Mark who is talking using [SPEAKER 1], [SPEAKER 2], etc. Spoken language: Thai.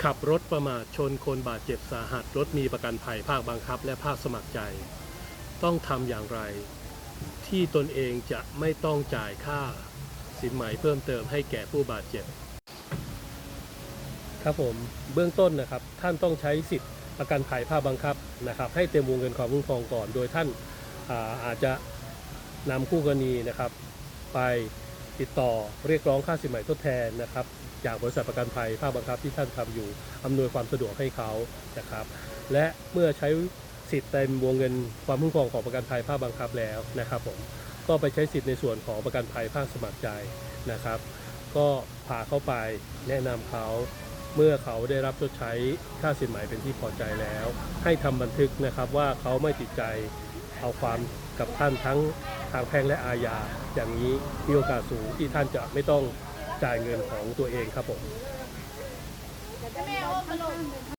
[SPEAKER 1] ขับรถประมาทชนคนบาดเจ็บสาหัสรถมีประกันภัยภาคบังคับและภาคสมัครใจต้องทำอย่างไรที่ตนเองจะไม่ต้องจ่ายค่าสินไหมเพิ่มเติมให้แก่ผู้บาดเจ็บครับผมเบื้องต้นนะครับท่านต้องใช้สิทธิประกันภัยภาคบังคับนะครับให้เต็มวงเงินความคุ้มครองก่อนโดยท่านอาจจะนำคู่กรณีนะครับไปติดต่อเรียกร้องค่าสินไหมทดแทนนะครับจากบริษัทประกันภัยภาคบังคับที่ท่านทำอยู่อำนวยความสะดวกให้เขานะครับและเมื่อใช้สิทธิ์เต็มวงเงินความคุ้มครองของประกันภัยภาคบังคับแล้วนะครับผมก็ไปใช้สิทธิ์ในส่วนของประกันภัยภาคสมัครใจนะครับก็พาเข้าไปแนะนำเขาเมื่อเขาได้รับชดใช้ค่าสินไหมเป็นที่พอใจแล้วให้ทำบันทึกนะครับว่าเขาไม่ติดใจเอาความกับท่านทั้งทางแพ่งและอาญาอย่างนี้มีโอกาสสูงที่ท่านจะไม่ต้องจ่ายเงินของตัวเองครับผม